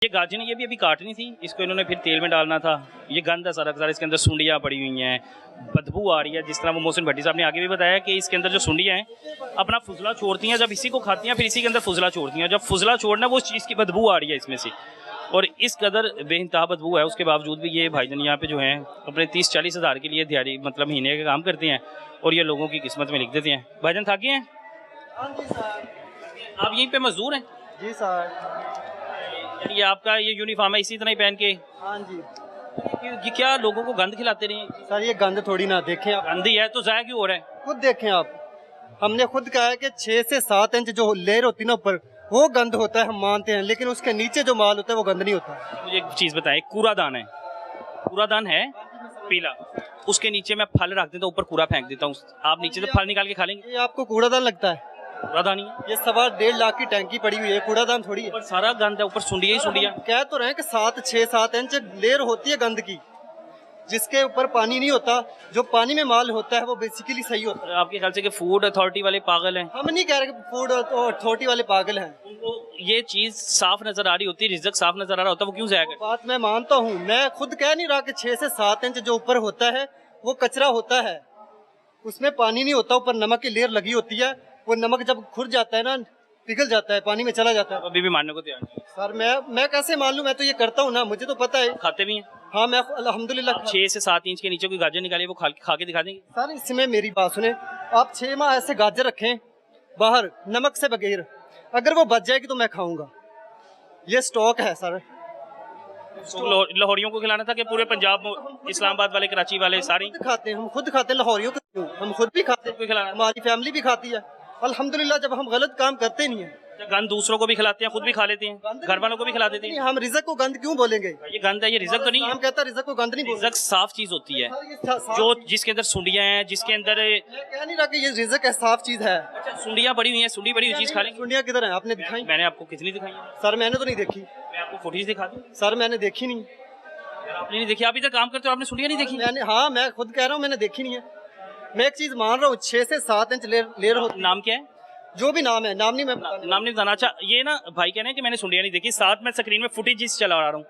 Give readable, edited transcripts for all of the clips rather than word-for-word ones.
ये गाजर ये भी अभी काटनी थी, इसको इन्होंने फिर तेल में डालना था। ये गंद है सारा, इसके अंदर सुंडियाँ पड़ी हुई हैं, बदबू आ रही है। जिस तरह वो मोहसिन भट्टी साहब ने आगे भी बताया कि इसके अंदर जो सुंडियाँ हैं अपना फुजला छोड़ती हैं, जब इसी को खाती हैं फिर इसी के अंदर फुजला छोड़ती हैं। जब फुजला छोड़ना वो चीज़ की बदबू आ रही है इसमें से, और इस कदर बेइंतहा बदबू है। उसके बावजूद भी ये भाईजान यहाँ पे जो हैं अपने 30-40 हज़ार के लिए दिहाड़ी मतलब महीने का काम करते हैं और ये लोगों की किस्मत में लिख देते हैं। भाईजान थक गए हैं? हाँ जी सर। आप यहीं पे मजदूर हैं? जी सर। ये आपका ये यूनिफॉर्म है इसी तरह ही पहन के? हाँ जी ये क्या लोगों को गंद खिलाते रहे? सर ये गंद थोड़ी ना, देखें आप। गंद ही है तो ज़ाया क्यों हो रहा है? खुद देखें आप, हमने खुद कहा है कि 6 से 7 इंच जो लेयर होती है ना ऊपर, वो गंद होता है, हम मानते हैं, लेकिन उसके नीचे जो माल होता है वो गंद नहीं होता। मुझे एक चीज़ बताएं, कूड़ादान है, कूड़ादान है पीला, उसके नीचे मैं फल रख देता हूँ, ऊपर कूड़ा फेंक देता हूँ, आप नीचे से फल निकाल के खा लेंगे? ये आपको कूड़ादान लगता है? कूड़ादान ही है। ये 1.5 लाख की टैंकी पड़ी हुई है, कूड़ादान थोड़ी है। ऊपर सारा गंद है, ऊपर सुंडिया ही सुंडिया। कह तो रहे हैं कि 6-7 इंच लेयर होती है गंद की, जिसके ऊपर पानी नहीं होता। जो पानी में माल होता है वो बेसिकली सही होता है। आपके ख्याल से कि फूड अथॉरिटी वाले पागल हैं? हम नहीं कह रहे कि फूड अथॉरिटी वाले पागल हैं। उनको ये चीज़ साफ नजर आ रही होती है, रिज़्क साफ नजर आ रहा होता है, वो क्यों ज़ाया करते? बात मैं मानता हूँ, मैं खुद कह नहीं रहा कि 6 से 7 इंच जो ऊपर होता है वो कचरा होता है, उसमें पानी नहीं होता, ऊपर नमक की लेयर लगी होती है। वो नमक जब खुर जाता है ना, पिघल जाता है, पानी में चला जाता है। अभी भी मानने को तैयार नहीं? सर मैं कैसे मान लूँ, मैं तो ये करता हूँ ना, मुझे तो पता है। खाते भी हैं? हाँ मैं अल्हम्दुलिल्लाह। 6 से 7 इंच के नीचे कोई गाजर निकाले वो खा के दिखा देंगे? सर इसमें मेरी बात सुने, आप 6 माह ऐसे गाजर रखें बाहर नमक से बगैर, अगर वो बच जाएगी तो मैं खाऊंगा। ये स्टॉक है सर। लाहौरियों को खिलाना था कि पूरे पंजाब, इस्लामाबाद वाले, कराची वाले सारे खुद खाते हैं, हम खुद खाते हैं। लाहौरियों को क्यों, हम खुद भी खाते हैं, कोई खिलाना? हमारी फैमिली भी खाती है अल्हम्दुलिल्लाह। जब हम गलत काम करते नहीं है, गंद दूसरों को भी खिलाते हैं, खुद भी खा लेते हैं, घर वालों को भी खिला देते हैं। हम रिज़्क को गंद क्यों बोलेंगे? ये गंद है, ये रिज़्क तो नहीं है। हम कहता रिज़्क को गंद नहीं बोलते। रिज़्क साफ चीज होती है, जो जो जिसके अंदर सुंडियां हैं, जिसके अंदर मैं कह नहीं रहा कि ये रिज़्क है, साफ चीज है। सुंडियां पड़ी हुई हैं, सुंडी पड़ी हुई चीज खा लेंगे? सुंडियां किधर है, आपने दिखाई? मैंने आपको कितनी दिखाई है? सर मैंने तो नहीं देखी। मैं आपको फुटेज दिखा दूं? सर मैंने देखी नहीं। आपने नहीं देखी? आप इधर काम करते हो, आपने सुंडियां नहीं देखी? मैंने, हाँ मैं खुद कह रहा हूँ, मैंने देखी नहीं है। मैं एक चीज मान रहा हूँ, 6 से 7 इंच लेयर होती। नाम क्या है? जो भी नाम है, नाम नहीं मैं नाम नहीं बताना। अच्छा ये ना भाई कह रहे हैं कि मैंने सुंडियां नहीं देखी, साथ में स्क्रीन में फुटेज चला रहा हूँ,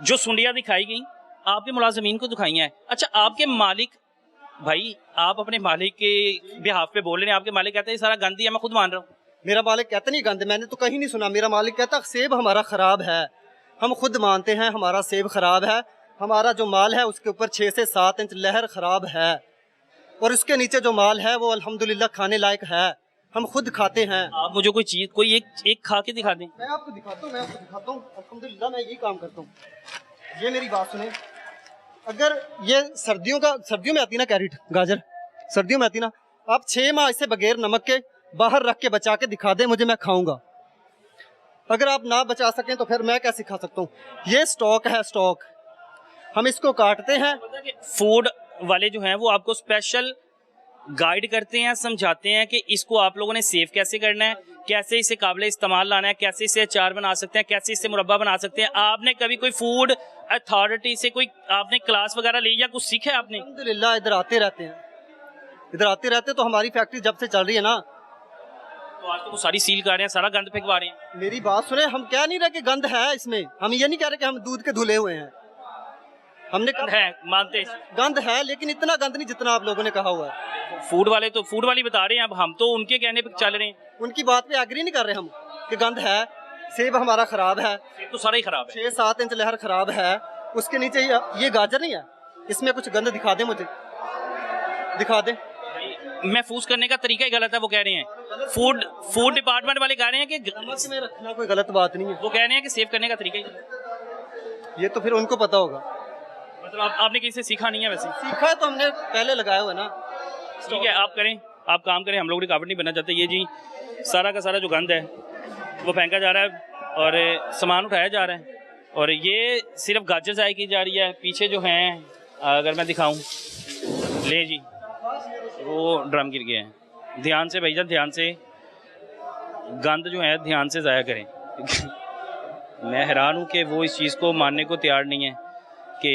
जो सुंडियां दिखाई गई आपके मुलाजमीन को दिखाई हैं। अच्छा आपके मालिक, भाई आप अपने मालिक के बिहाफ पे बोल रहे हैं, आपके मालिक कहते हैं सारा गंदी है, मैं खुद मान रहा हूँ। मेरा मालिक कहता नहीं गंद, मैंने तो कहीं नहीं सुना। मेरा मालिक कहता सेब हमारा खराब है, हम खुद मानते हैं हमारा सेब खराब है, हमारा जो माल है उसके ऊपर 6 से 7 इंच लहर खराब है, और उसके नीचे जो माल है वो अल्हम्दुलिल्लाह खाने लायक है, हम खुद खाते हैं। आप मुझे कोई चीज कोई एक खा के दिखा दें। मैं आपको दिखाता हूँ, अल्हम्दुलिल्लाह मैं यही काम करता हूँ। ये मेरी बात सुने, अगर ये सर्दियों में आती ना कैरेट गाजर, सर्दियों में आती ना, आप 6 माह इसे बगैर नमक के बाहर रख के बचा के दिखा दे मुझे, मैं खाऊंगा। अगर आप ना बचा सकें तो फिर मैं कैसे खा सकता हूँ? ये स्टॉक है, स्टॉक हम इसको काटते हैं। फूड वाले जो हैं वो आपको स्पेशल गाइड करते हैं, समझाते हैं कि इसको आप लोगों ने सेव कैसे करना है, कैसे इसे काबिल इस्तेमाल लाना है, कैसे इसे अचार बना सकते हैं, कैसे इससे मुरब्बा बना सकते हैं। आपने कभी कोई फूड अथॉरिटी से कोई आपने क्लास वगैरह ली या कुछ सीखा है आपने? अल्हम्दुलिल्लाह इधर आते रहते हैं, तो हमारी फैक्ट्री जब से चल रही है ना, तो आज तो वो सारी सील कर रहे हैं, सारा गंद फेंकवा रहे हैं। मेरी बात सुने, हम क्या नहीं रहे कि गंद है इसमें, हम ये नहीं कह रहे कि हम दूध के धुले हुए हैं। हमने गंद है मानते, गंद है, लेकिन इतना गंद नहीं जितना आप लोगों ने कहा हुआ है। फूड वाले तो फूड वाली बता रहे हैं, अब हम तो उनके कहने पे चल रहे हैं। उनकी बात पे एग्री नहीं कर रहे हम कि गंद है। सेब हमारा खराब है, सेब तो सारा ही खराब है। 6-7 इंच लहर खराब है, उसके नीचे ये गाजर नहीं है, इसमें कुछ गंद दिखा दे मुझे, दिखा दे। महफूज करने का तरीका ही गलत है, वो कह रहे हैं। फूड डिपार्टमेंट वाले कह रहे हैं कि नमक में रखना कोई गलत बात नहीं है, वो कह रहे हैं कि सेव करने का तरीका ही। ये तो फिर उनको पता होगा। मतलब आपने किसी से सीखा नहीं है? वैसे सीखा है तो हमने पहले लगाया हुआ है ना। ठीक है, आप करें, आप काम करें, हम लोग रुकावट नहीं बनना चाहते। ये जी सारा का सारा जो गंद है वो फेंका जा रहा है और सामान उठाया जा रहा है, और ये सिर्फ गाजर ज़ाय की जा रही है। पीछे जो हैं अगर मैं दिखाऊं, ले जी वो ड्रम गिर गया है। ध्यान से भैया, ध्यान से, गंद जो है ध्यान से ज़ाया करें। मैं हैरान हूँ कि वो इस चीज़ को मानने को तैयार नहीं है कि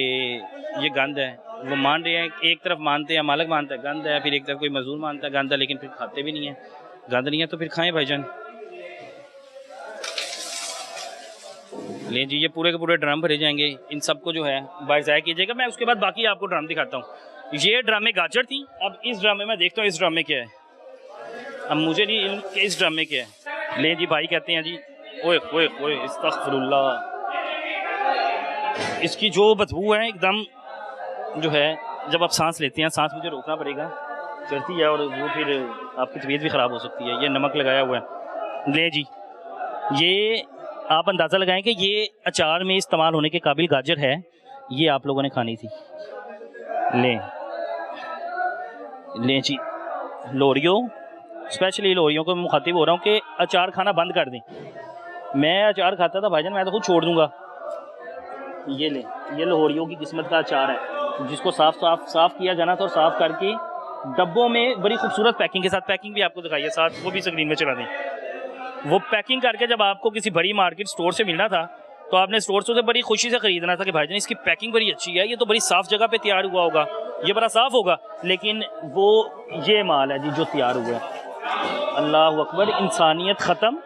ये गंद है। वो मान रहे हैं, एक तरफ मानते हैं, मालिक मानता है गंद है, फिर एक तरफ कोई मजदूर मानता है गंद है, लेकिन फिर खाते भी नहीं है। गंद नहीं है तो फिर खाएं भाईजान। ले जी, ये पूरे के पूरे ड्रम भरे जाएंगे। इन सबको जो है बाहर ज़ाया कीजिएगा। मैं उसके बाद बाकी आपको ड्रम दिखाता हूँ। ये ड्रम में गाजर थी। अब इस ड्रम में मैं देखता हूँ इस ड्रम में क्या है। अब मुझे नहीं इल्म कि इस ड्रम में क्या है। ले जी, भाई कहते हैं जी, ओए ओए ओए इस्तग़फिरुल्लाह, इसकी जो बदबू है एकदम जो है, जब आप सांस लेते हैं, सांस मुझे रोकना पड़ेगा, चढ़ती है और वो फिर आपकी तबीयत भी ख़राब हो सकती है। ये नमक लगाया हुआ है। ले जी, ये आप अंदाज़ा लगाएं कि ये अचार में इस्तेमाल होने के काबिल गाजर है। ये आप लोगों ने खानी थी। ले जी, लोरियो, स्पेशली लोरियों को मैं मुखातिब हो रहा हूँ कि अचार खाना बंद कर दें। मैं अचार खाता था भाईजान, मैं तो खुद छोड़ दूँगा। ये ले, ये लोहरियों की किस्मत का अचार है, जिसको साफ किया जाना था और साफ़ करके डब्बों में बड़ी खूबसूरत पैकिंग के साथ, पैकिंग भी आपको दिखाइए साथ, वो भी स्क्रीन में चला दें। वो पैकिंग करके जब आपको किसी बड़ी मार्केट स्टोर से मिलना था तो आपने स्टोर से बड़ी खुशी से ख़रीदना था कि भाईजान इसकी पैकिंग बड़ी अच्छी है, ये तो बड़ी साफ़ जगह पे तैयार हुआ होगा, ये बड़ा साफ़ होगा। लेकिन वो ये माल है जी जो तैयार हुआ है। अल्लाह अकबर, इंसानियत ख़त्म,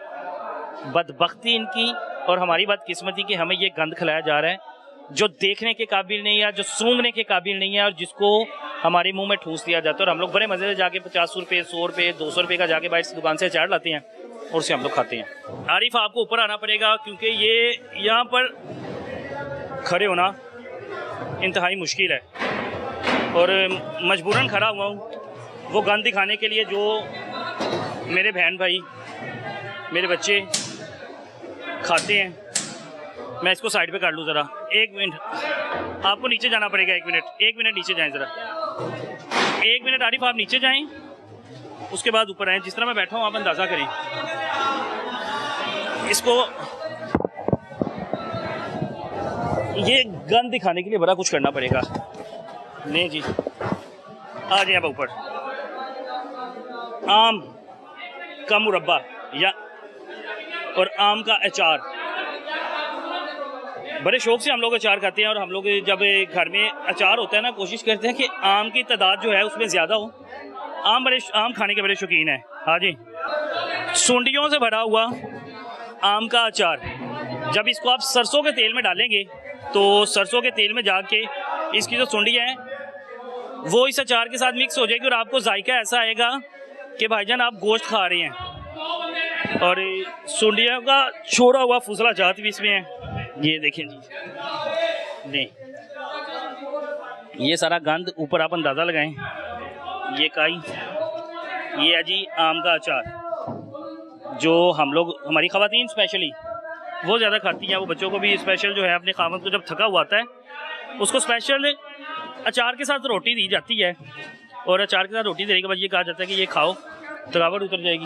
बदबख्ती इनकी और हमारी बदकिस्मती कि हमें ये गंद खिलाया जा रहा है जो देखने के काबिल नहीं है, जो सूंघने के काबिल नहीं है, और जिसको हमारे मुंह में ठूस दिया जाता है। और हम लोग बड़े मज़े से जाके 50 रुपये, 100 रुपये, 200 रुपये का जाके बाहर से दुकान से अचार लाते हैं और उसे हम लोग खाते हैं। आरिफ, आपको ऊपर आना पड़ेगा क्योंकि ये यहाँ पर खड़े होना इंतहाई मुश्किल है और मजबूरन खड़ा हुआ हूँ वो गंद दिखाने के लिए जो मेरे बहन भाई, मेरे बच्चे खाते हैं। मैं इसको साइड पे कर लूँ ज़रा, 1 मिनट, आपको नीचे जाना पड़ेगा। 1 मिनट नीचे जाएं ज़रा, 1 मिनट आरिफ आप नीचे जाएं, उसके बाद ऊपर आएँ। जिस तरह मैं बैठा हूँ आप अंदाज़ा करें। इसको ये गन दिखाने के लिए बड़ा कुछ करना पड़ेगा। नहीं जी, आ जाए आप ऊपर। आम का मुरब्बा या और आम का अचार, बड़े शौक से हम लोग अचार खाते हैं। और हम लोग जब घर में अचार होता है ना, कोशिश करते हैं कि आम की तादाद जो है उसमें ज़्यादा हो। आम खाने के बड़े शौकीन हैं। हाँ जी, सुंडियों से भरा हुआ आम का अचार, जब इसको आप सरसों के तेल में डालेंगे तो सरसों के तेल में जाके इसकी जो सुंडियाँ हैं वो इस अचार के साथ मिक्स हो जाएगी और आपको जायका ऐसा आएगा कि भाईजान आप गोश्त खा रहे हैं। और सुंडियों का छोड़ा हुआ फुसला जात भी इसमें है। ये देखें जी, नहीं ये सारा गंद ऊपर आप अंदाज़ा लगाएं। ये काई, ये है जी आम का अचार जो हम लोग, हमारी ख़वातीन स्पेशली वो ज़्यादा खाती हैं। वो बच्चों को भी स्पेशल जो है, अपने खामद को जब थका हुआ आता है उसको स्पेशल अचार के साथ रोटी दी जाती है। और अचार के साथ रोटी देने के बाद ये कहा जाता है कि ये खाओ, थकावट उतर जाएगी।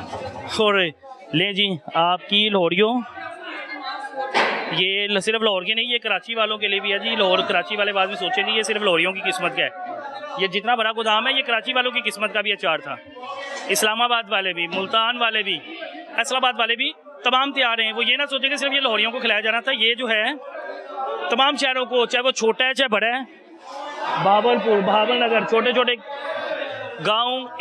और लें जी, आपकी लोहरियों, ये सिर्फ लाहौर की नहीं, ये कराची वालों के लिए भी है जी। लाहौर कराची वाले बाद में सोचे नहीं ये सिर्फ लाहौरियों की किस्मत का है। ये जितना बड़ा गोदाम है ये कराची वालों की किस्मत का भी अचार था। इस्लामाबाद वाले भी, मुल्तान वाले भी, फैसलाबाद वाले भी तमाम तैयार हैं। वो ये ना सोचे कि सिर्फ ये लाहौरियों को खिलाया जाना था। ये जो है तमाम शहरों को, चाहे वो छोटा है चाहे बड़ा है, बाबरपुर, भावल नगर, छोटे छोटे गाँव